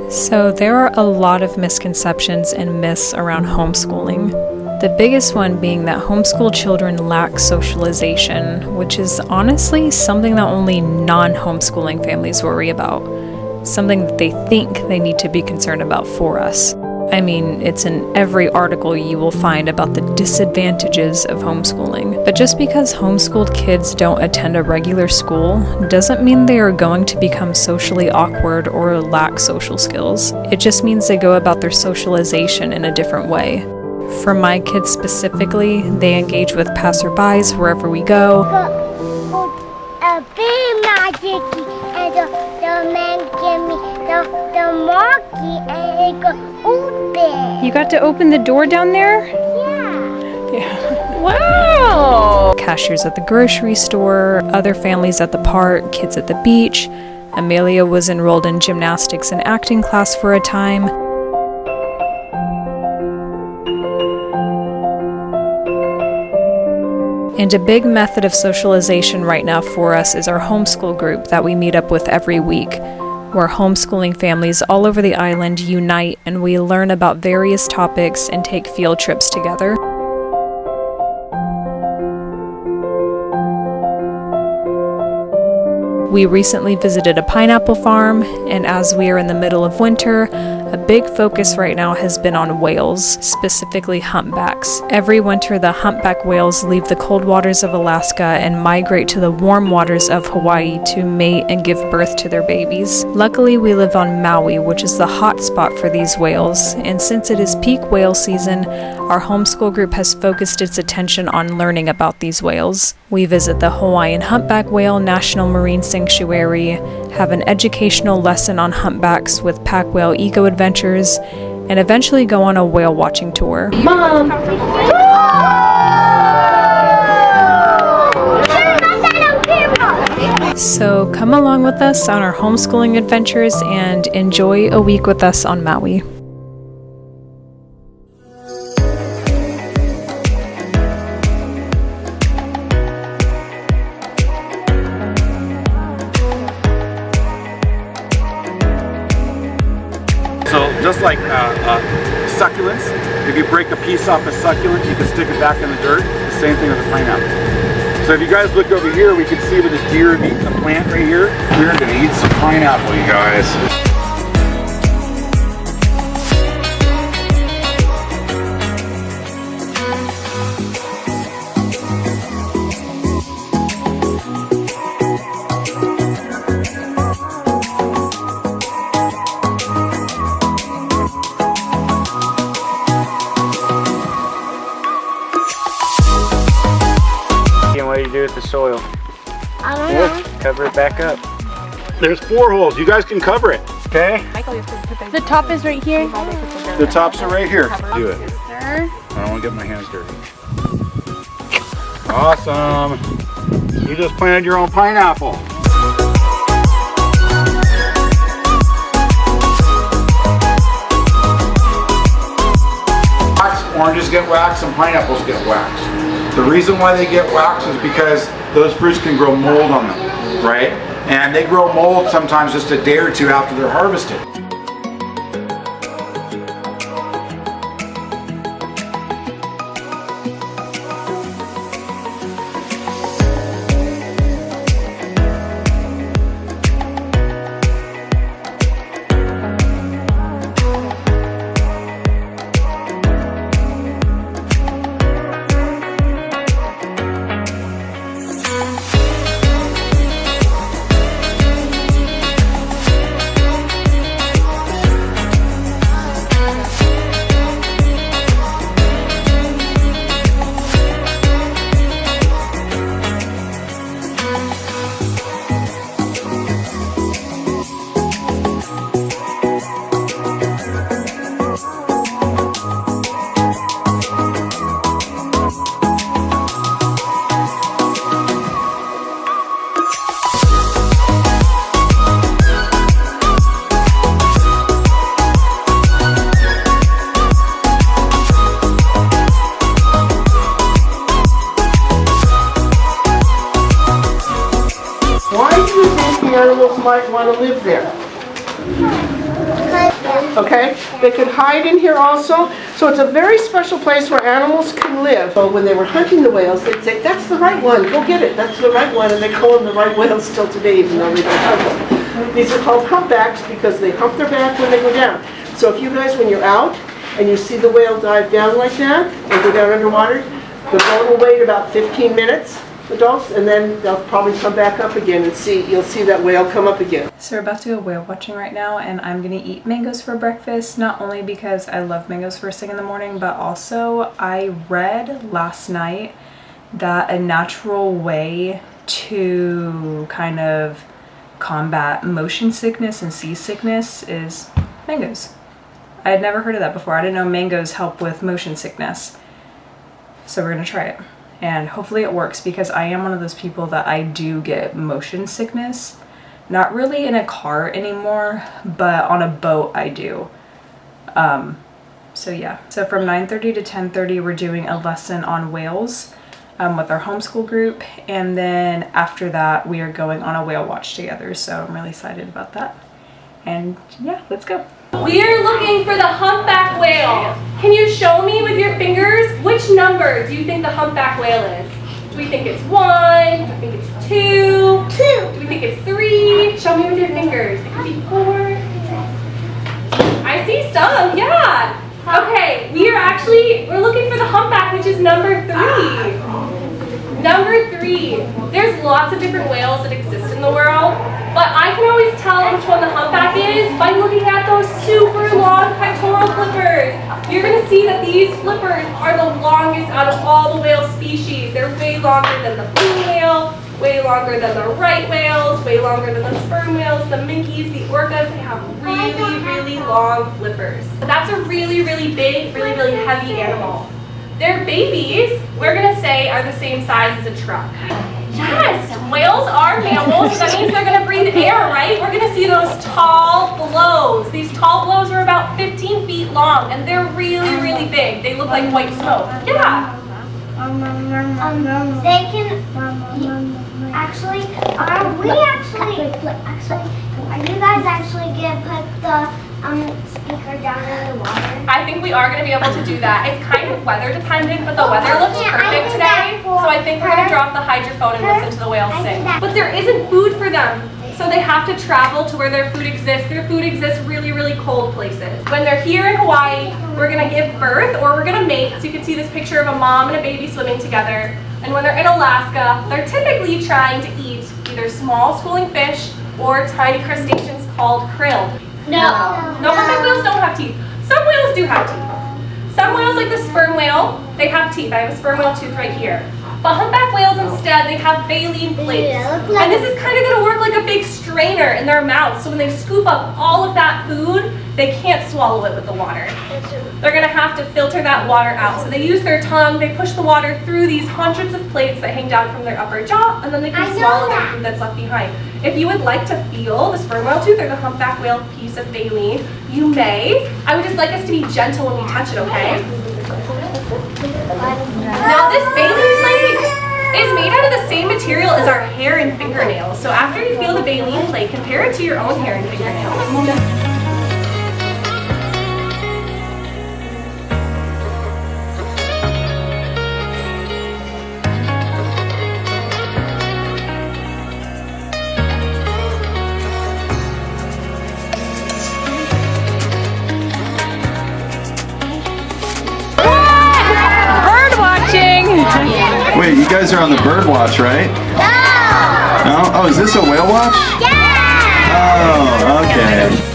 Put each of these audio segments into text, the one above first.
So there are a lot of misconceptions and myths around homeschooling. The biggest one being that homeschool children lack socialization, which is honestly something that only non-homeschooling families worry about. Something that they think they need to be concerned about for us. I mean, it's in every article you will find about the disadvantages of homeschooling. But just because homeschooled kids don't attend a regular school doesn't mean they are going to become socially awkward or lack social skills. It just means they go about their socialization in a different way. For my kids specifically, they engage with passerbys wherever we go. A big magic and the man gave me the monkey and it got open. You got to open the door down there? Yeah. Wow! Cashiers at the grocery store, other families at the park, kids at the beach. Amelia was enrolled in gymnastics and acting class for a time. And a big method of socialization right now for us is our homeschool group that we meet up with every week, where homeschooling families all over the island unite and we learn about various topics and take field trips together. We recently visited a pineapple farm, and as we are in the middle of winter, a big focus right now has been on whales, specifically humpbacks. Every winter, the humpback whales leave the cold waters of Alaska and migrate to the warm waters of Hawaii to mate and give birth to their babies. Luckily, we live on Maui, which is the hot spot for these whales, and since it is peak whale season, our homeschool group has focused its attention on learning about these whales. We visit the Hawaiian Humpback Whale National Marine Sanctuary, have an educational lesson on humpbacks with pack whale eco adventures, and eventually go on a whale watching tour. Mom! So come along with us on our homeschooling adventures and enjoy a week with us on Maui. So just like succulents, if you break a piece off a succulent, you can stick it back in the dirt. The same thing with the pineapple. So if you guys look over here, we can see where the deer have eaten the plant right here. We're gonna eat some pineapple, you guys. What do you do with the soil? I don't know. Cover it back up. There's 4 holes. You guys can cover it, okay? The top is right here. The tops are right here. Do it. Sir. I don't want to get my hands dirty. Awesome. You just planted your own pineapple. Oranges get waxed and pineapples get waxed. The reason why they get waxed is because those fruits can grow mold on them, right? And they grow mold sometimes just a day or two after they're harvested. animals might want to live there. Okay, they could hide in here also. So it's a very special place where animals can live. So when they were hunting the whales, they'd say, that's the right one, go get it, that's the right one. And they call them the right whales still today, even though they don't hunt them. These are called humpbacks because they hump their back when they go down. So if you guys, when you're out and you see the whale dive down like that and go down underwater, the boat will wait about 15 minutes, adults, and then they'll probably come back up again and you'll see that whale come up again. So we're about to go whale watching right now, and I'm gonna eat mangoes for breakfast, not only because I love mangoes first thing in the morning, but also I read last night that a natural way to kind of combat motion sickness and seasickness is mangoes. I had never heard of that before. I didn't know mangoes help with motion sickness. So we're gonna try it. And hopefully it works, because I am one of those people that I do get motion sickness. Not really in a car anymore, but on a boat I do. So yeah. So from 9:30 to 10:30 we're doing a lesson on whales with our homeschool group. And then after that we are going on a whale watch together. So I'm really excited about that. And yeah, let's go. We are looking for the humpback whale. Can you show me with your fingers which number do you think the humpback whale is? Do we think it's 1? Do we think it's 2? 2. Do we think it's 3? Show me with your fingers. It could be 4. I see some, yeah. Okay, we're looking for the humpback, which is number 3. Number 3. There's lots of different whales that exist in the world, but I can always tell which one the humpback is by looking at those super long pectoral flippers. You're going to see that these flippers are the longest out of all the whale species. They're way longer than the blue whale, way longer than the right whales, way longer than the sperm whales, the minkies, the orcas. They have really, really long flippers. That's a really, really big, really, really heavy animal. Their babies, we're going to say, are the same size as a truck. Yes, whales are mammals. That means they're going to breathe air, right? We're going to see those tall blows. These tall blows are about 15 feet long, and they're really, really big. They look like white smoke. Yeah. They can actually. Are you guys actually gonna put the speaker down in the water? I think we are going to be able to do that. It's kind of weather dependent, but the weather looks perfect today, so I think we're going to drop the hydrophone and listen to the whales sing. But there isn't food for them, so they have to travel to where their food exists. Their food exists really, really cold places. When they're here in Hawaii, we're going to give birth, or we're going to mate. So you can see this picture of a mom and a baby swimming together. And when they're in Alaska, they're typically trying to eat either small schooling fish or tiny crustaceans called krill. No, humpback whales don't have teeth. Some whales do have teeth. Some whales, like the sperm whale, they have teeth. I have a sperm whale tooth right here. But humpback whales instead, they have baleen plates. And this is kind of going to work like a big strainer in their mouth. So when they scoop up all of that food, they can't swallow it with the water. They're going to have to filter that water out. So they use their tongue, they push the water through these hundreds of plates that hang down from their upper jaw, and then they can swallow their food that's left behind. If you would like to feel the sperm whale tooth or the humpback whale piece of baleen, you may. I would just like us to be gentle when we touch it, okay? Now this baleen plate is made out of the same material as our hair and fingernails. So after you feel the baleen plate, compare it to your own hair and fingernails. Wait, you guys are on the bird watch, right? No! No? Oh, is this a whale watch? Yeah! Oh, okay.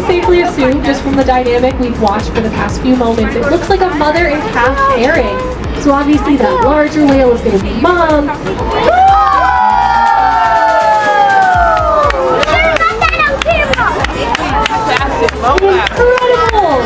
Safely assume, just from the dynamic we've watched for the past few moments, it looks like a mother and calf pairing. So obviously that larger whale is going to be mom. Incredible!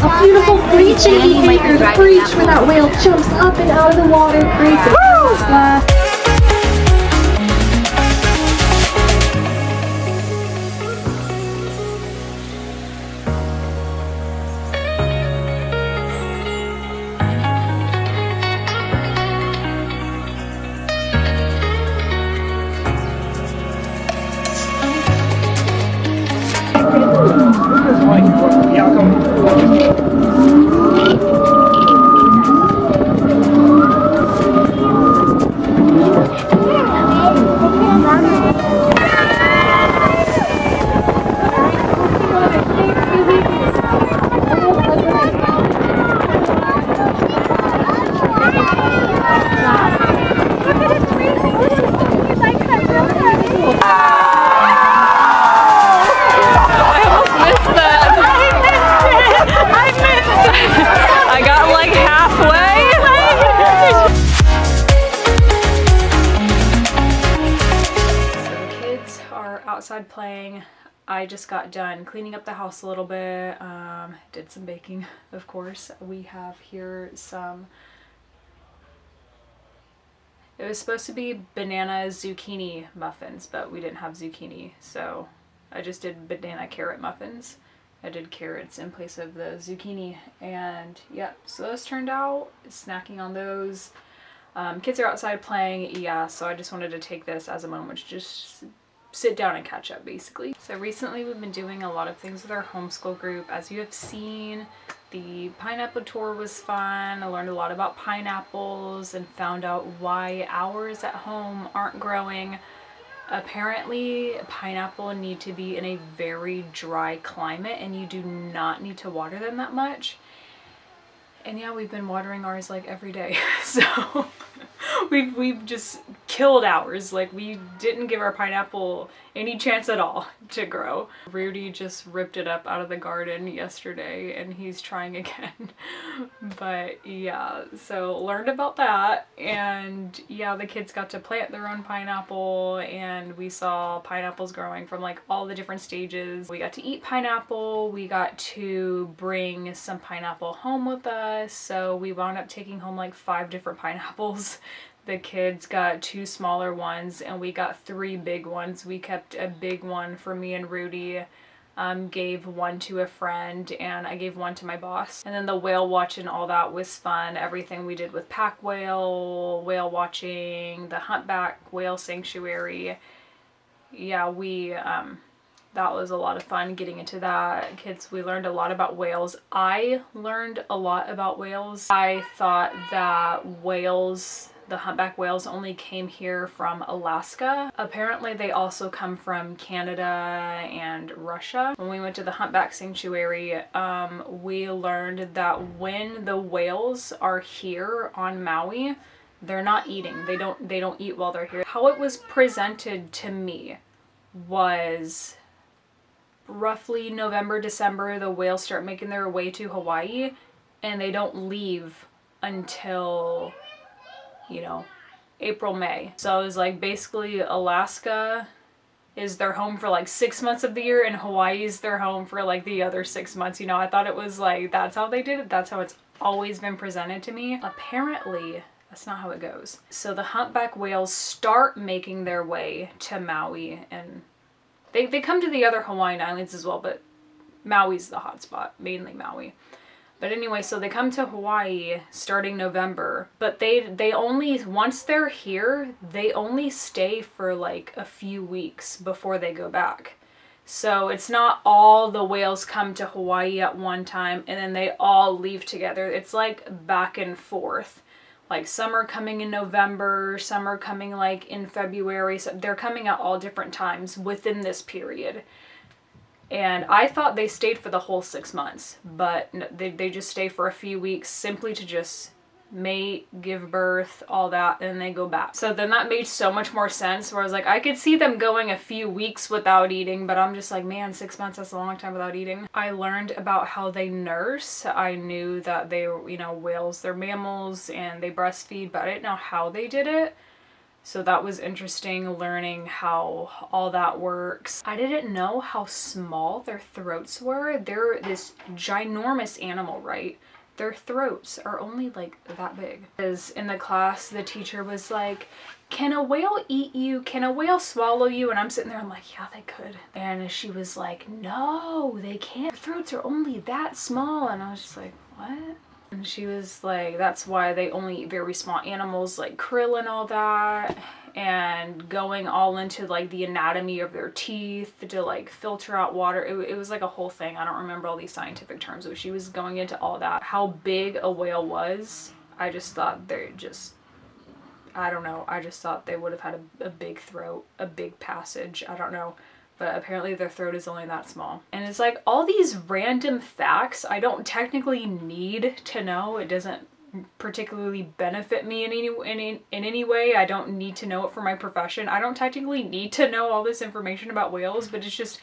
A beautiful breaching behavior. The breach where that whale jumps up and out of the water, creates a splash. Outside playing. I just got done cleaning up the house a little bit, did some baking, of course. We have here some, it was supposed to be banana zucchini muffins, but we didn't have zucchini, so I just did banana carrot muffins. I did carrots in place of the zucchini, and yeah, so those turned out, snacking on those. Kids are outside playing, yeah, so I just wanted to take this as a moment to just sit down and catch up, basically. So recently we've been doing a lot of things with our homeschool group. As you have seen, the pineapple tour was fun. I learned a lot about pineapples and found out why ours at home aren't growing. Apparently, pineapple need to be in a very dry climate and you do not need to water them that much. And yeah, we've been watering ours like every day. So we've just killed ours. Like, we didn't give our pineapple any chance at all to grow. Rudy just ripped it up out of the garden yesterday and he's trying again. But yeah, so learned about that, and yeah, the kids got to plant their own pineapple and we saw pineapples growing from like all the different stages. We got to eat pineapple, we got to bring some pineapple home with us, so we wound up taking home like 5 different pineapples. The kids got 2 smaller ones and we got 3 big ones. We kept a big one for me and Rudy, gave one to a friend, and I gave one to my boss. And then the whale watch and all that was fun. Everything we did with pack whale, whale watching, the humpback whale sanctuary. Yeah, that was a lot of fun getting into that. Kids, we learned a lot about whales. I learned a lot about whales. I thought that whales, the humpback whales, only came here from Alaska. Apparently they also come from Canada and Russia. When we went to the humpback sanctuary, we learned that when the whales are here on Maui, they're not eating. They don't eat while they're here. How it was presented to me was roughly November, December, the whales start making their way to Hawaii and they don't leave until, you know, April, May. So it was like basically Alaska is their home for like 6 months of the year and Hawaii is their home for like the other 6 months. You know, I thought it was like, that's how they did it. That's how it's always been presented to me. Apparently, that's not how it goes. So the humpback whales start making their way to Maui, and they come to the other Hawaiian islands as well, but Maui's the hot spot, mainly Maui. But anyway, so they come to Hawaii starting November, but they only, once they're here, they only stay for like a few weeks before they go back. So it's not all the whales come to Hawaii at one time and then they all leave together. It's like back and forth. Like some are coming in November, some are coming like in February. So they're coming at all different times within this period. And I thought they stayed for the whole 6 months, but they just stay for a few weeks simply to just mate, give birth, all that, and they go back. So then that made so much more sense, where I was like, I could see them going a few weeks without eating, but I'm just like, man, 6 months, that's a long time without eating. I learned about how they nurse. I knew that they, you know, whales, they're mammals and they breastfeed, but I didn't know how they did it. So that was interesting, learning how all that works. I didn't know how small their throats were. They're this ginormous animal, right? Their throats are only like that big. Because in the class, the teacher was like, can a whale eat you? Can a whale swallow you? And I'm sitting there, I'm like, yeah, they could. And she was like, no, they can't. Their throats are only that small. And I was just like, what? And she was like, that's why they only eat very small animals like krill and all that. And going all into like the anatomy of their teeth to like filter out water. It was like a whole thing. I don't remember all these scientific terms, but she was going into all that. How big a whale was, I just thought I don't know. I just thought they would have had a big throat, a big passage. I don't know. But apparently their throat is only that small. And it's like all these random facts I don't technically need to know. It doesn't particularly benefit me in any way. I don't need to know it for my profession. I don't technically need to know all this information about whales, but it's just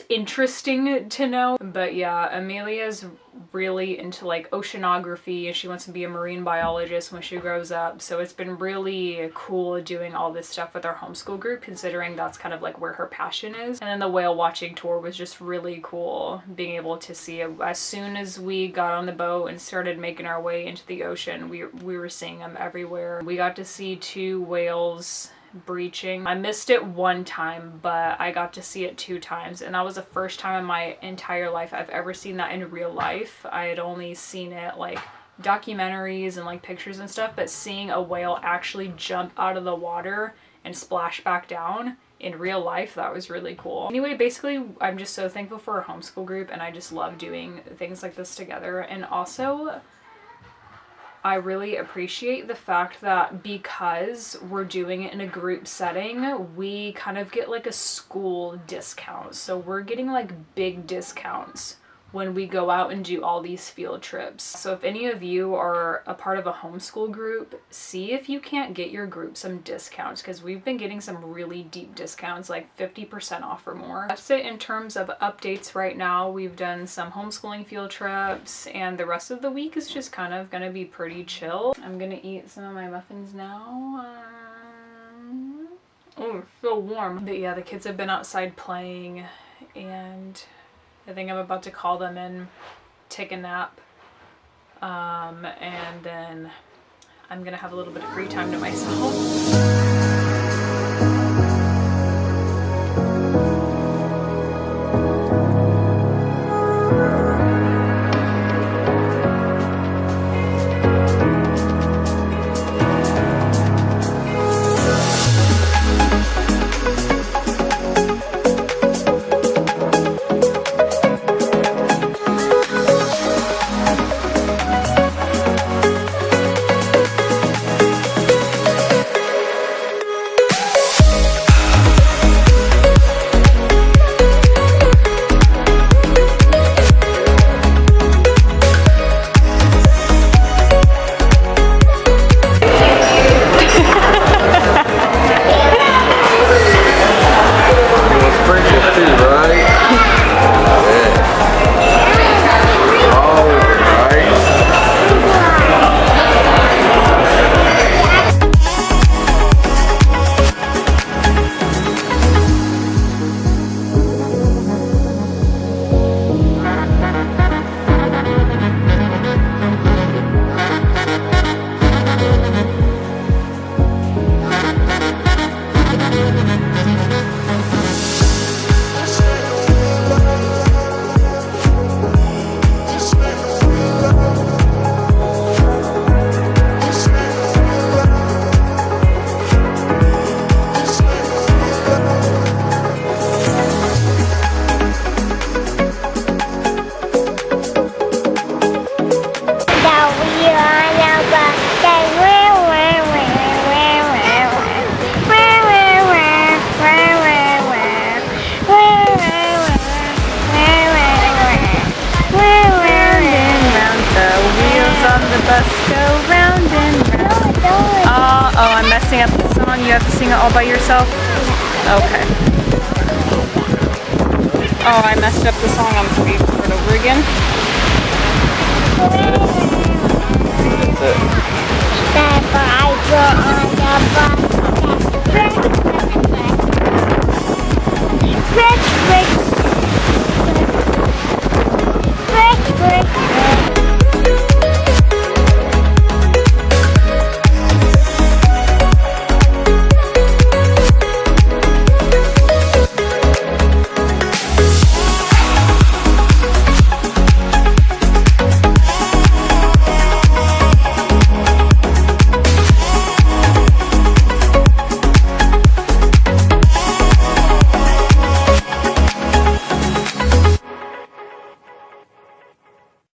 interesting to know. But yeah, Amelia's really into like oceanography and she wants to be a marine biologist when she grows up. So it's been really cool doing all this stuff with our homeschool group, considering that's kind of like where her passion is. And then the whale watching tour was just really cool, being able to see it. As soon as we got on the boat and started making our way into the ocean, we were seeing them everywhere. We got to see 2 whales breaching. I missed it one time, but I got to see it 2 times, and that was the first time in my entire life I've ever seen that in real life. I had only seen it like documentaries and like pictures and stuff, but seeing a whale actually jump out of the water and splash back down in real life, that was really cool. Anyway, basically I'm just so thankful for our homeschool group, and I just love doing things like this together. And also I really appreciate the fact that because we're doing it in a group setting, we kind of get like a school discount. So we're getting like big discounts when we go out and do all these field trips. So if any of you are a part of a homeschool group, see if you can't get your group some discounts, because we've been getting some really deep discounts, like 50% off or more. That's it in terms of updates right now. We've done some homeschooling field trips, and the rest of the week is just kind of gonna be pretty chill. I'm gonna eat some of my muffins now. Oh, it's so warm. But yeah, the kids have been outside playing, and I think I'm about to call them in, take a nap, and then I'm gonna have a little bit of free time to myself. Oh, I'm messing up the song. You have to sing it all by yourself? Okay. Oh, I messed up the song. I'm just going to start over again. That's it. That's why I go on the bus. Red, red, red. Red, red.